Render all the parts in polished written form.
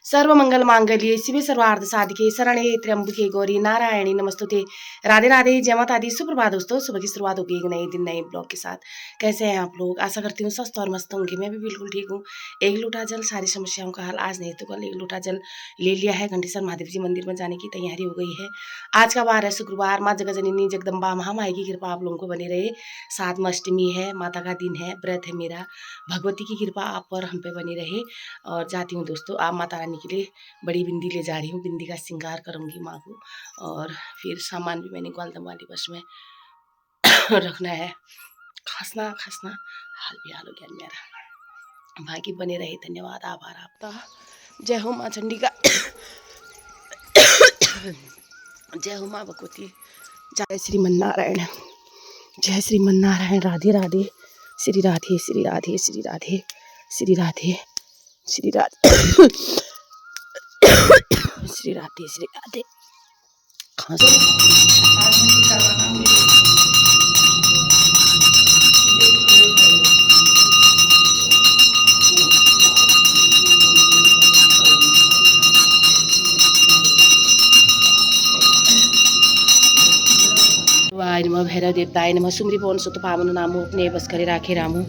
सर्वमंगल मांगल्ये शिवे सर्वार्थ साधिके शरण्ये त्र्यंबके गौरी नारायणी नमस्तुते। राधे राधे, जय माता दी, सुप्रभात दोस्तों। सुबह की शुरुआत होगी एक नए दिन नए ब्लॉग के साथ। कैसे हैं आप लोग? आशा करती हूँ स्वस्थ और मस्त होंगे। मैं भी बिल्कुल ठीक हूँ। एक लोटा जल सारी समस्याओं का हल, आज नहीं तो कल एक लोटा जल ले लिया है। घंटेश्वर महादेव जी मंदिर में जाने की तैयारी हो गई है। आज का वार है शुक्रवार। माँ जगजननी जगदम्बा महामाई की कृपा आप लोगों को बनी रहे। साथ में अष्टमी है, माता का दिन है, व्रत है मेरा। भगवती की कृपा आप पर हम पे बनी रहे। और जाती हूँ दोस्तों, आप माता रानी के लिए बड़ी बिंदी ले जा रही हूँ। बिंदी का श्रृंगार करूँगी माँ को। और फिर सामान भी मैंने ग्वालदम वाली बस में रखना है। खांसना खांसना हाल भी हाल हो गया मेरा। बाकी बने रहे। धन्यवाद, आभार आपका। जय हो माँ चंडी का। जय हो माँ भगवती। जय श्रीमन नारायण। जय श्रीमन नारायण। राधे राधे। श्री राधे श्री राधे श्री राधे श्री राधे श्री राधे श्री राधे श्री राधे। वाय नमः भैरव देवताय नमः। सुमरी पवन सुत पावन नामो अपने बस करे राखे रामो।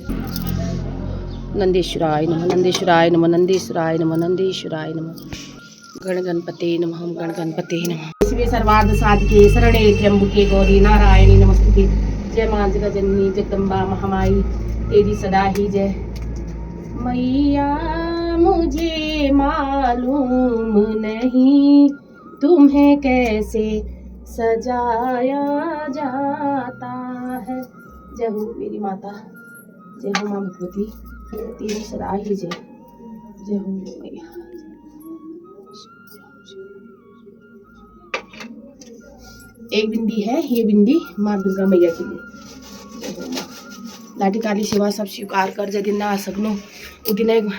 नंदेश्वराय नमः नंदेश्वराय नमः नंदेश्वराय नमः नंदेश्वराय नमः। गण गणपते नमः गण गणपते नमः। शिवे सर्वार्थ साधिके शरण्ये त्र्यंबके गौरी नारायणी नमस्तुते। जय माँ जगजननी जगदम्बा महामाई तेरी सदा ही जय। मैया मुझे मालूम नहीं तुम्हें कैसे सजाया जाता है। जय हो मेरी माता, जय हो माँ भगवती तेरी सदा ही जय। जय हो मैया। एक बिंदी है, ये बिंदी माँ दुर्गा मैया के लिए। जय हो माँ। लाठी काली सेवा सब स्वीकार कर, जदिन ना सकनो उदिन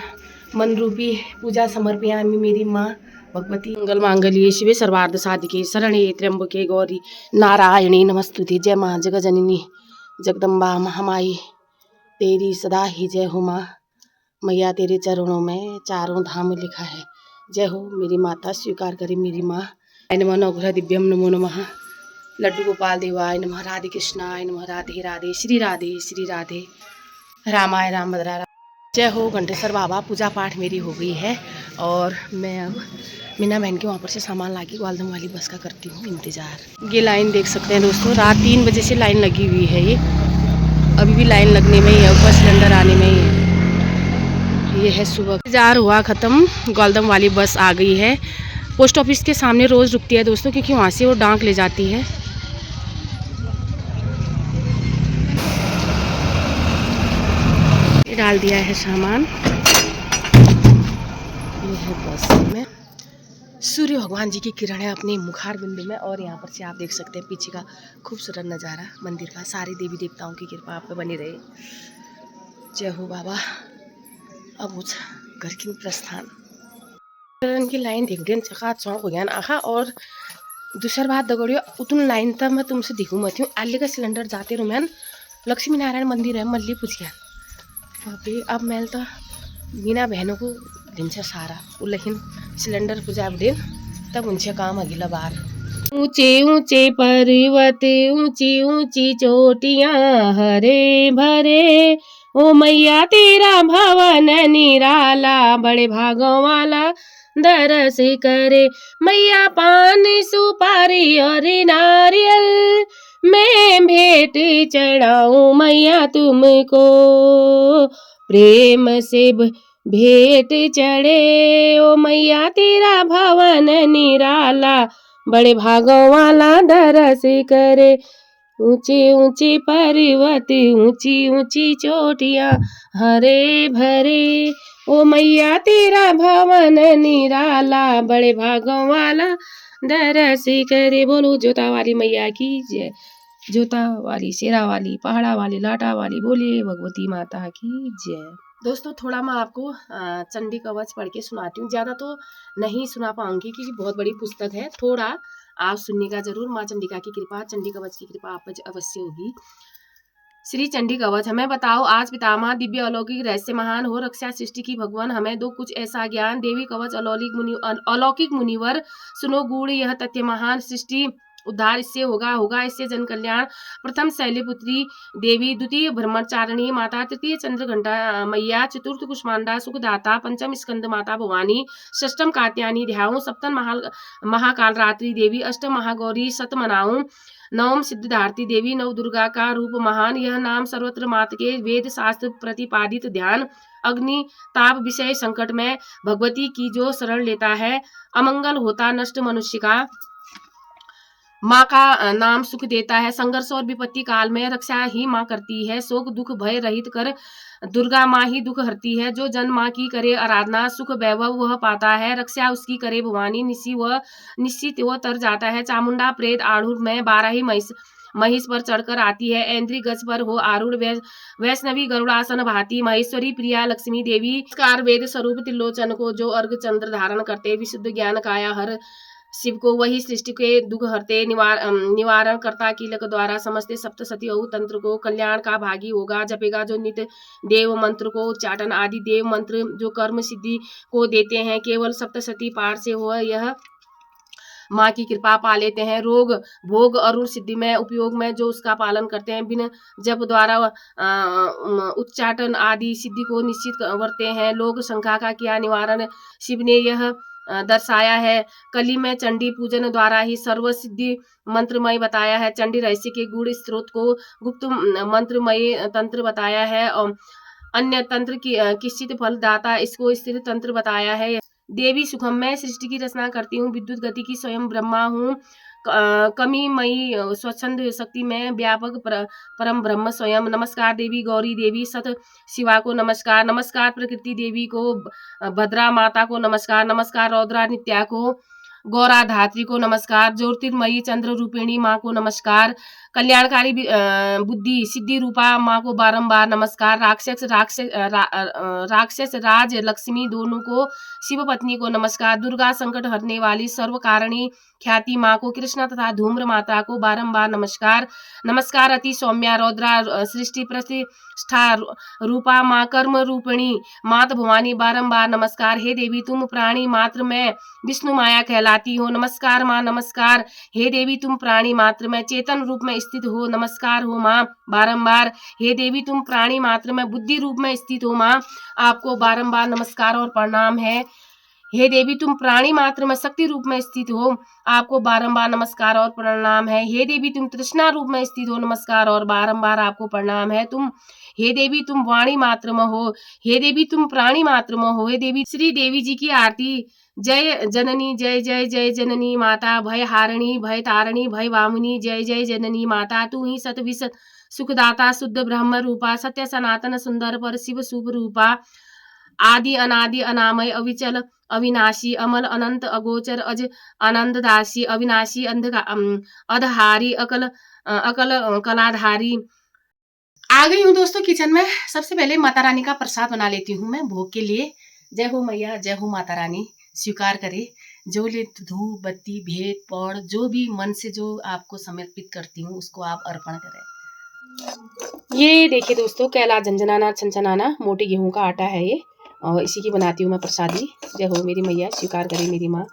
मन रूपी पूजा समर्पयामि मेरी माँ भगवती। मंगल मांगल्ये शिवे सर्वार्थ साधिके शरण्ये त्र्यंबके गौरी नारायणी नमस्तुते। जय माँ जगजननी जगदम्बा महामाई तेरी सदा ही जय हो माँ मैया। तेरे चरणों में चारों धाम लिखा है। जय हो मेरी माता, स्वीकार करे मेरी माँ। नमो नवग्रह दिव्यम नमो नमः। लड्डू गोपाल देवाय नमः। राधे कृष्णाय नमः। राधे राधे श्री राधे रामाय राम भद्रा। जय हो घंटेश्वर बाबा। पूजा पाठ मेरी हो गई है और मैं अब मीना बहन के वहाँ पर से सामान लाके ग्वालदम वाली बस का करती हूँ इंतज़ार। ये लाइन देख सकते हैं दोस्तों, रात 3 बजे से लाइन लगी हुई है। ये अभी भी लाइन लगने में ही है, ऊपर सिलेंडर आने में ही है। ये है सुबह इंतजार हुआ ख़त्म, ग्वालदम वाली बस आ गई है। पोस्ट ऑफिस के सामने रोज़ रुकती है दोस्तों, क्योंकि वहाँ से वो डांक ले जाती है। डाल दिया है सामान। ये है बस में। सूर्य भगवान जी की किरण है अपने मुखार बिंदु में। और यहाँ पर से आप देख सकते हैं पीछे का खूबसूरत नज़ारा मंदिर का। सारे देवी देवताओं की कृपा आप पे बनी रहे। जय हो बाबा। अब मुझ घर की प्रस्थान की लाइन देख दिन चका चौक हो गया आखा। और दूसरी बात दगड़ियो, उतन लाइन तक मैं तुमसे दिखूँ मत हूँ। आले का सिलेंडर जाते रुमैन लक्ष्मी नारायण मंदिर है मल्ली पूछ गया। अब मैं तो बिना बहनों को दिन से सारा लेकिन सिलेंडर पूजा दिन तब उनसे काम अगला बार। ऊंचे ऊंचे पर्वत ऊंची ऊंची चोटियां हरे भरे ओ मैया तेरा भवन निराला बड़े भागों वाला दरस करे। मैया पान सुपारी और नारियल मैं भेंट चढ़ाऊं मैया तुमको प्रेम से भेंट चढ़े ओ मैया तेरा भवन निराला बड़े भागों वाला दरस करे। ऊंचे ऊंचे पर्वत ऊंची ऊंची चोटियां हरे भरे ओ मैया तेरा भवन निराला बड़े भागों वाला दरस करे। बोलो जोता वाली मैया की जय। जोता वाली, शेरा वाली, पहाड़ा वाली, लाटा वाली, बोलिए भगवती माता की जय। दोस्तों थोड़ा मैं आपको चंडी कवच पढ़ के सुनाती हूँ। ज़्यादा तो नहीं सुना पाऊंगी क्योंकि बहुत बड़ी पुस्तक है। थोड़ा आप सुनने का जरूर। माँ चंडिका की कृपा, चंडी कवच की कृपा आप पर अवश्य होगी। श्री चंडी कवच। हमें बताओ आज पितामह दिव्य अलौकिक रहस्य महान हो रक्षा सृष्टि की भगवान हमें दो कुछ ऐसा ज्ञान। देवी कवच अलौकिक मुनिवर सुनो गूढ़ यह तथ्य महान सृष्टि उद्धार इससे होगा इससे जन कल्याण। प्रथम शैलपुत्री देवी, द्वितीय ब्रह्मचारिणी माता, तृतीय चंद्रघंटा मैया, चतुर्थ कुष्मांडा सुखदाता, पंचम स्कंद माता भवानी, षष्टम कात्यायनी ध्याऊं, सप्तम महाकाल रात्रि देवी, अष्टम महागौरी सत मनाऊं, नवम सिद्धार्थी देवी नव दुर्गा का रूप महान। यह नाम सर्वत्र मात के वेद शास्त्र प्रतिपादित ध्यान। अग्नि ताप विषय संकट में भगवती की जो शरण लेता है अमंगल होता नष्ट मनुष्य का। माँ का नाम सुख देता है, संघर्ष और विपत्ति काल में रक्षा ही माँ करती है। शोक दुख भय रहित कर दुर्गा माँ ही दुख हरती है। जो जन माँ की करे आराधना सुख वैभव वह पाता है। रक्षा उसकी करे भवानी निश्चित वह तर जाता है। चामुंडा प्रेत आड़ूर में 12 ही महिष पर चढ़कर आती है। ऐन्द्री गज पर हो आरूढ़ वैष्णवी गरुड़ासन भाती। महेश्वरी प्रिया लक्ष्मी देवी कार वेद स्वरूप त्रिलोचन को जो अर्घ चंद्र धारण करते विशुद्ध ज्ञान काया हर शिव को वही सृष्टि के दुख हरते निवारण करता कीलक द्वारा समझते सप्तसती तंत्र को कल्याण का भागी होगा। जपेगा जो नित्य देव मंत्र को उच्चाटन आदि देव मंत्र जो कर्म सिद्धि को देते हैं केवल सप्तसती पाठ से हो यह माँ की कृपा पा लेते हैं। रोग भोग अरुण सिद्धि में उपयोग में जो उसका पालन करते हैं बिन जप द्वारा उच्चाटन आदि सिद्धि को निश्चित करते हैं। लोग शंका का किया निवारण शिव ने यह दर्शाया है। कली में चंडी पूजन द्वारा ही सर्व सिद्धि मंत्रमय बताया है। चंडी रहस्य के गुण स्त्रोत को गुप्त मंत्रमय तंत्र बताया है और अन्य तंत्र की किश्चित फलदाता इसको स्थिर तंत्र बताया है। देवी सुखम मैं सृष्टि की रचना करती हूँ, विद्युत गति की स्वयं ब्रह्मा हूँ, कमी मई स्वच्छंद शक्ति में व्यापक परम ब्रह्म स्वयं। नमस्कार देवी गौरी देवी सत शिवा को नमस्कार। नमस्कार प्रकृति देवी को, भद्रा माता को नमस्कार। नमस्कार रौद्रा नित्या को, गौरा धात्री को नमस्कार। ज्योतिर्मयी चंद्र रूपिणी माँ को नमस्कार। कल्याणकारी बुद्धि सिद्धि रूपा माँ को बारंबार नमस्कार। राक्षस राज लक्ष्मी दोनों को शिव पत्नी को नमस्कार। दुर्गा संकट हरने वाली सर्व कारणी ख्याति माँ को, कृष्ण तथा धूम्र माता को बारंबार नमस्कार। नमस्कार अति सौम्या रौद्रा सृष्टि प्रतिष्ठा रूपा माँ कर्म रूपिणी मात भवानी बारंबार नमस्कार। हे देवी तुम प्राणी मात्र में विष्णु माया कहलाती हो, नमस्कार माँ नमस्कार। हे देवी तुम प्राणी मात्र में चेतन रूप में स्थित हो, नमस्कार हो माँ बारंबार। हे देवी तुम प्राणी मात्र में बुद्धि रूप में स्थित हो माँ, आपको बारंबार नमस्कार और प्रणाम है। हे देवी तुम प्राणी मात्र में शक्ति रूप में स्थित हो, आपको बारंबार नमस्कार और प्रणाम है। हे देवी तुम तृष्णा रूप में स्थित हो, नमस्कार और बारंबार आपको प्रणाम है। हे देवी तुम वाणी मात्र में हो, हे देवी तुम प्राणी मात्र में हो। हे देवी श्री देवी जी की आरती। जय जननी जय जय जय जननी माता, भय हारिणी भय तारिणी भय वामुनी, जय जय जननी माता। तू ही सत विष सुखदाता शुद्ध ब्रह्म रूपा, सत्य सनातन सुंदर पर शिव शुभ रूपा। आदि अनादि अनामय अविचल अविनाशी अमल अनंत अगोचर अज आनंद दासी अविनाशी अधहारी अकल कलाधारी। आ गई हूँ दोस्तों किचन में। सबसे पहले माता रानी का प्रसाद बना लेती हूँ मैं भोग के लिए। जय हो मैया, जय हो माता रानी। स्वीकार करे जो ले धूप बत्ती भेंट पौड़ जो भी मन से जो आपको समर्पित करती हूँ उसको आप अर्पण करें। ये देखिए दोस्तों कैला झंझनाना छनछनाना मोटे गेहूं का आटा है ये, और इसी की बनाती हूँ मैं प्रसादी। जय हो मेरी मैया, स्वीकार करे मेरी माँ।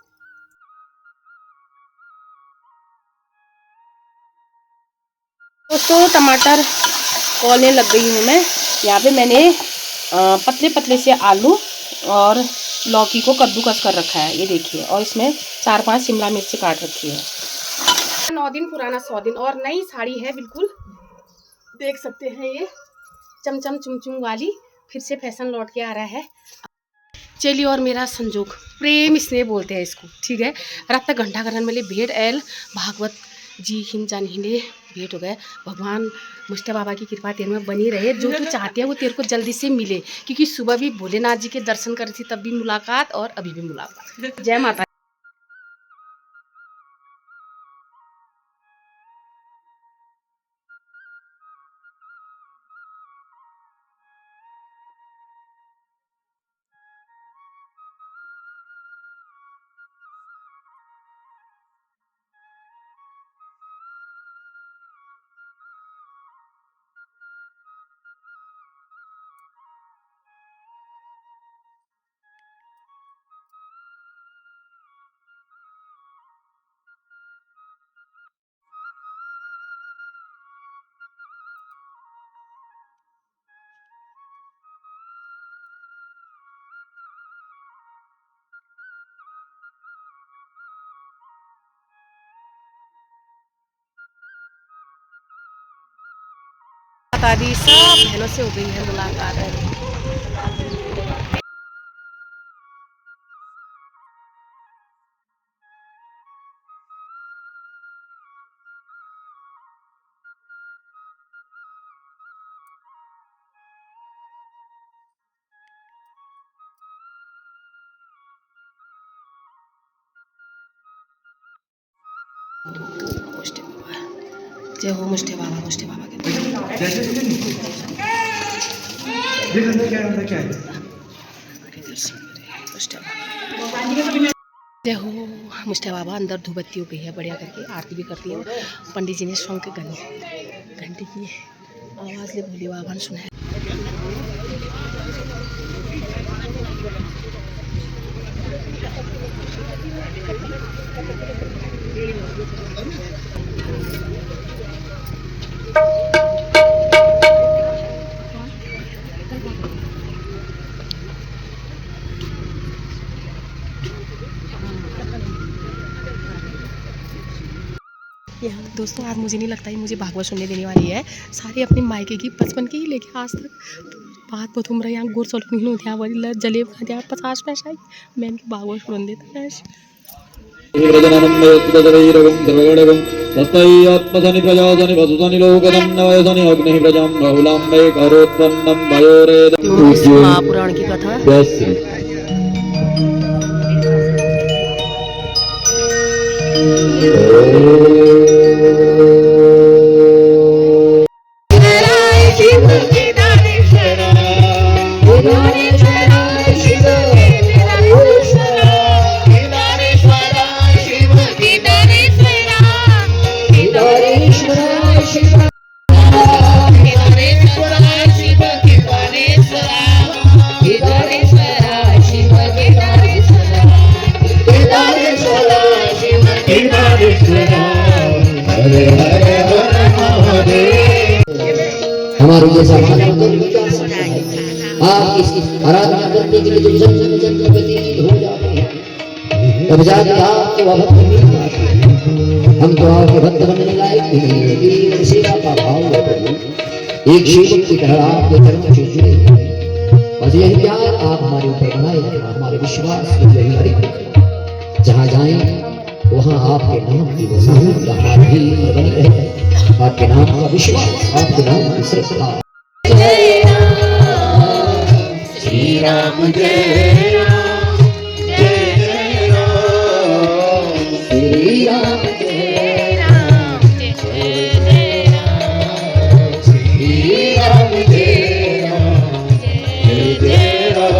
दोस्तों टमाटर खोलने लग गई हूँ मैं। यहाँ पे मैंने पतले पतले से आलू और लौकी को कद्दूकस कर रखा है, ये देखिए। और इसमें 4-5 शिमला मिर्च काट रखी है। 9 दिन पुराना 100 दिन और नई साड़ी है बिल्कुल, देख सकते हैं ये चमचम चुमचुम वाली। फिर से फैशन लौट के आ रहा है। चलिए और मेरा संजोग प्रेम स्नेह बोलते हैं इसको, ठीक है। रात तक घंटा करन मिले भेंट एल भागवत जी हिन जान हिने भेंट हो गए। भगवान मुस्ता बाबा की कृपा तेरे में बनी रहे, जो तू चाहते हैं वो तेरे को जल्दी से मिले। क्योंकि सुबह भी भोलेनाथ जी के दर्शन करी थी तब भी मुलाकात और अभी भी मुलाकात। जय माता। माता दी सब बहनों से हो गई है मुलाकात। जय हो मुष्टे बाबा के जय हो मुष्टे बाबा। अंदर धूपबत्ती हो गई है बढ़िया करके, आरती भी करती है। पंडित जी ने शौक घंटी की आवाज़ ले भोले बाबा ने सुना है। यहाँ दोस्तों आज मुझे नहीं लगता है मुझे भागवत सुनने देने वाली है। सारी अपनी मायके की बचपन की ही लेके आज तक बात बहुत उम्र यहाँ गोर सोल्ट होते हैं वाली जलेब खाते हैं 50 पैसा ही मैं इनकी भागवत सुन देता है। महापुराण की कथा हमारे ये समाज आप इसकी आराधना करने के लिए जो जन्म जन्म व्यतीत हो जाते हैं तब जाके आपको वह भक्त मिल पाते हैं। हम तो आपके भक्त बनने लायक भी नहीं है, लेकिन सेवा का भाव है प्रभु। एक सेवक की तरह आपके चरणों से जुड़े और यही प्यार आप हमारे ऊपर बनाए रखना, हमारे विश्वास को यही हरित जहाँ जाए वहाँ आपके नाम की वसाहत हमारे भी बनी रहे, आपके नाम का विश्वास, आपके नाम की श्रद्धा। जय राम श्री राम जय राम जय जय राम श्री राम जय राम जय जय राम श्री राम जय राम जय जय राम।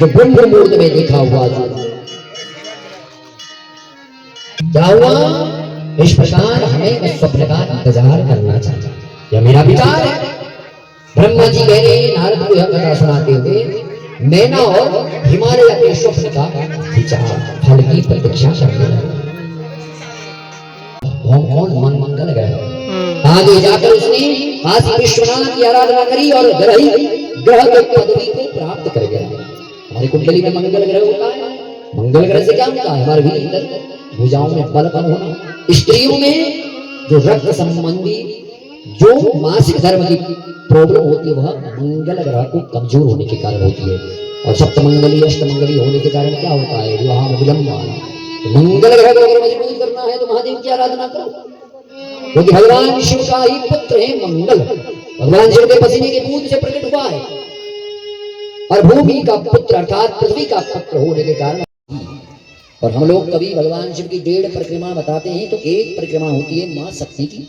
जो ब्रह्म मुहूर्त में देखा हुआ क्या हुआ, इस प्रकार हमें उस स्वप्न का इंतजार करना चाहिए, यह मेरा विचार है। ब्रह्मा जी कह रहे नारद को यह कथा सुनाते हुए मैना और हिमालय के स्वप्न का विचार फल की प्रतीक्षा करने लगे। मन मंगल गए आगे जाकर उसने काशी विश्वनाथ की आराधना करी और ग्रह के पदवी को प्राप्त कर गया। हमारी कुंडली में मंगल ग्रह होता है, मंगल ग्रह से क्या होता है, हमारे भीतर भुजाओं में बलपन होना, स्त्रियों में जो रक्त संबंधी जो मासिक धर्म की प्रॉब्लम होती है वह मंगल ग्रह को कमजोर होने के कारण होती है। और सप्तमंगली अष्टमंगली होने के कारण क्या होता है, विवाह में विलंब आना। तो मंगल ग्रह को अगर मजबूत करना है तो महादेव की आराधना करो, क्योंकि भगवान शिव का ही पुत्र है मंगल। भगवान शिव के पसीने के बूंद से प्रकट हुआ है और भूमि का पुत्र अर्थात पृथ्वी का पुत्र होने के कारण। और हम लोग कभी भगवान शिव की 1.5 परिक्रमा बताते हैं तो एक परिक्रमा होती है मां शक्ति की,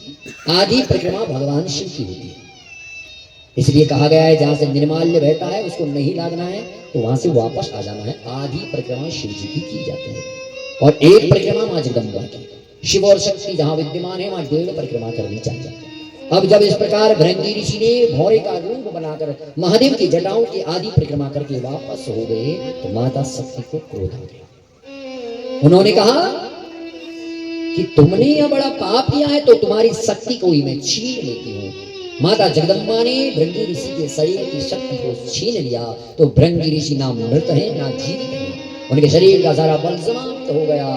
आधी परिक्रमा भगवान शिव की होती है। इसलिए कहा गया है जहां से निर्माल्य बहता है उसको नहीं लागना है तो वहां से वापस आ जाना है। आधी परिक्रमा शिव जी की जाती है और एक परिक्रमा मां जगदम्बा की। शिव और शक्ति जहां विद्यमान है वहां 1.5 परिक्रमा करनी चाहिए। अब जब इस प्रकार भृंगी ऋषि ने भौरे का रूप बनाकर महादेव की जटाओं की आधी परिक्रमा करके वापस हो गए तो माता शक्ति को क्रोध आ गया। उन्होंने कहा कि तुमने यह बड़ा पाप किया है तो तुम्हारी शक्ति को ही मैं छीन लेती हूँ। माता जगदम्बा ने भृंगी ऋषि के शरीर की शक्ति को छीन लिया तो भृंगी ऋषि ना मृत है ना जीवित है, उनके शरीर का सारा बल समाप्त हो गया।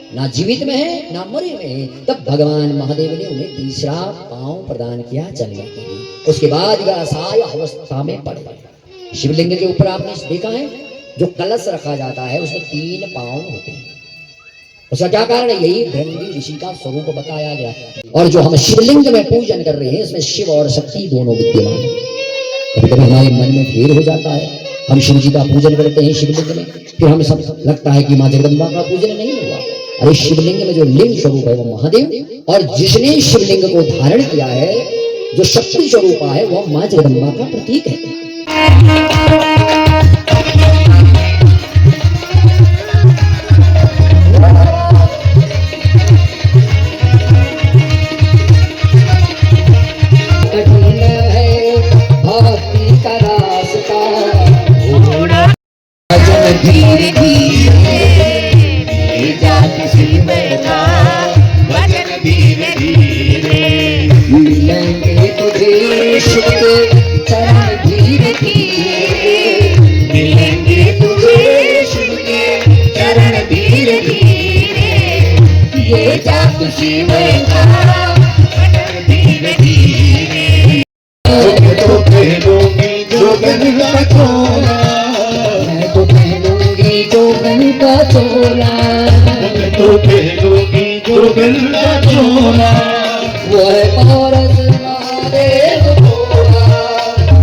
ना जीवित में है ना मरे में है। तब भगवान महादेव ने उन्हें तीसरा पांव प्रदान किया चलने के लिए। उसके बाद वह असहाय अवस्था में पड़े। शिवलिंग के ऊपर आपने देखा है जो कलश रखा जाता है उसमें 3 पांव होते हैं। उसका क्या कारण है? यही भृंगी ऋषि का स्वरूप बताया गया। और जो हम शिवलिंग में पूजन कर रहे हैं इसमें शिव और शक्ति दोनों विद्यमान है। कभी कभी हमारे मन में फेर हो जाता है, हम शिव जी का पूजन करते हैं शिवलिंग में, फिर हमें सब लगता है कि माँ जगदम्बा का पूजन नहीं हुआ। अरे शिवलिंग में जो लिंग स्वरूप है वो महादेव, और जिसने शिवलिंग को धारण किया है जो शक्ति स्वरूप है वो माँ जगदम्बा का प्रतीक है। धीरे धीरे जाति शिव बैठा वचन धीरे धीरे मिलेंगे तुझे शिव के चरण धीरे धीरे, मिलेंगे तुझे शिव के चरण धीरे धीरे ये जाति शिव बैठा वचन धीरे धीरे तो पहनूंगी जोगन का चोला, मैं तो पहनूंगी जोगन का चोला, तो पहनूंगी जोगन का चोला। वो है पारस महादेव भोला,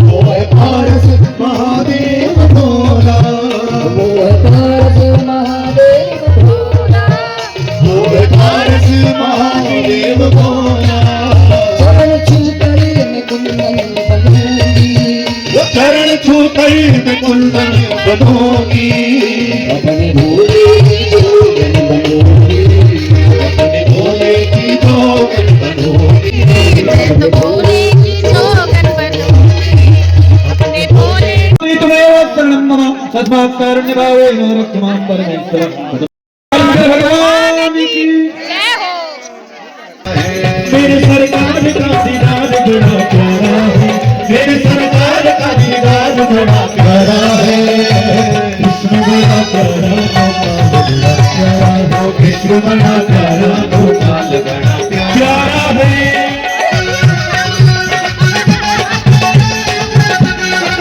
वो है पारस महादेव भोला, वो है पारस महादेव भोला, वो है पारस महादेव भोला। चरण छू कर मैं कुंदन बनूंगी, वो चरण छू कर मैं कुंदन बनूंगी, अपने भोले की जोगन बनूंगी, अपने भोले की जोगन बनूंगी, अपने भोले की जोगन बनूंगी, अपने भोले त्वमेव शरणं मम तस्मात् कारुण्यभावेन रक्ष मां परमेश्वर। भगवान की जय हो। मेरे सरकार का दीदार बड़ा प्यारा है, मेरे सरकार का दीदार बड़ा प्यारा है। कृष्ण बड़ा प्यारा गोपाल बड़ा प्यारा हो, कृष्ण बड़ा प्यारा गोपाल बड़ा प्यारा है।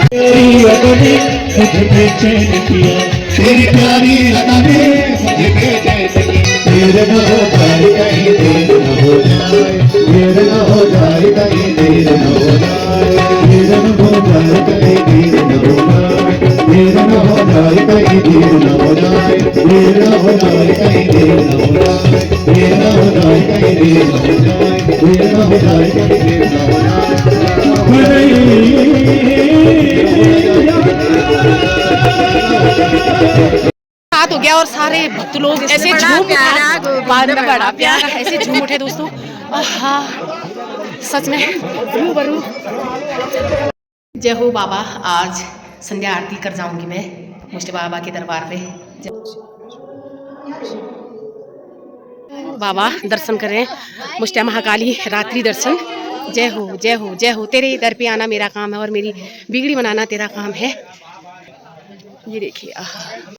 तेरी अगनी मुझे बेचैन किया, तेरी प्यारी अगनी मुझे बेचैन किया। देर न हो जाए कहीं देर न हो जाए, देर न हो जाए कहीं देर न हो जाए, देर न हो जाए कहीं देर न हो जाए, देर न हो जाए कहीं देर न हो जाए, देर न हो जाए कहीं देर न हो जाए, देर न हो जाए कहीं देर न हो जाए, देर न हो जाए कहीं देर न हो जाए। रात हो गया और सारे भक्त लोग ऐसे झूम बड़ा प्यारा ऐसे झूम उठे दोस्तों। आहा सच में रूबरू। जय हो बाबा। आज संध्या आरती कर जाऊंगी मैं मुझे बाबा के दरबार पे। बाबा दर्शन करें मुझे महाकाली रात्रि दर्शन। जय हो जय हो जय हो। तेरे दर पे आना मेरा काम है और मेरी बिगड़ी बनाना तेरा काम है। ये देखिए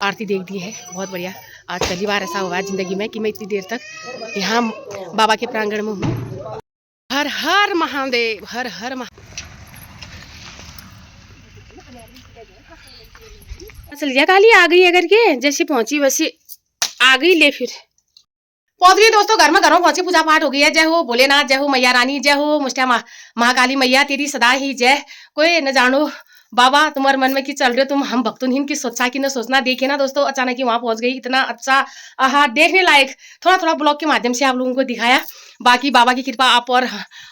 आरती देख दी है, बहुत बढ़िया। आज पहली बार ऐसा हुआ है जिंदगी में कि मैं इतनी देर तक यहाँ बाबा के प्रांगण में हूँ। हर हर महादेव, हर हर चलिए काली आ गई है करके, जैसे पहुंची वैसे आ गई। ले फिर पहुंच गई दोस्तों, घर में घरों पहुंची, पूजा पाठ हो गई है। जय हो भोलेनाथ, जय हो मैया रानी, जय हो मुस्टिया महाकाली मैया, तेरी सदा ही जय। कोई न जानो बाबा तुम्हारे मन में की चल रहे हो तुम, हम भक्तहीन की सोचा कि न सोचना। देखिए ना दोस्तों अचानक ही वहां पहुंच गई, इतना अच्छा आहा देखने लायक। थोड़ा थोड़ा ब्लॉग के माध्यम से आप लोगों को दिखाया। बाकी बाबा की कृपा आप और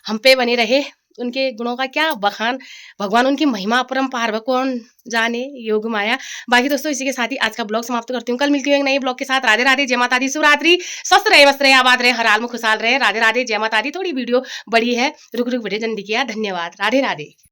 हम पे बने रहे। उनके गुणों का क्या बखान, भगवान उनकी महिमा अपरंपार व कौन जाने योग माया। बाकी दोस्तों इसी के साथ ही आज का ब्लॉग समाप्त करती हूँ। कल मिलती हूँ एक नए ब्लॉग के साथ। राधे राधे, जय माता दी, शिवरात्रि। स्वस्थ रहे, मस्त रहे, आबाद रहे, हर हाल में खुशहाल रहे। राधे राधे, जय माता दी। थोड़ी वीडियो बड़ी है, रुक रुक वीडियो जल्दी किया। धन्यवाद, राधे राधे।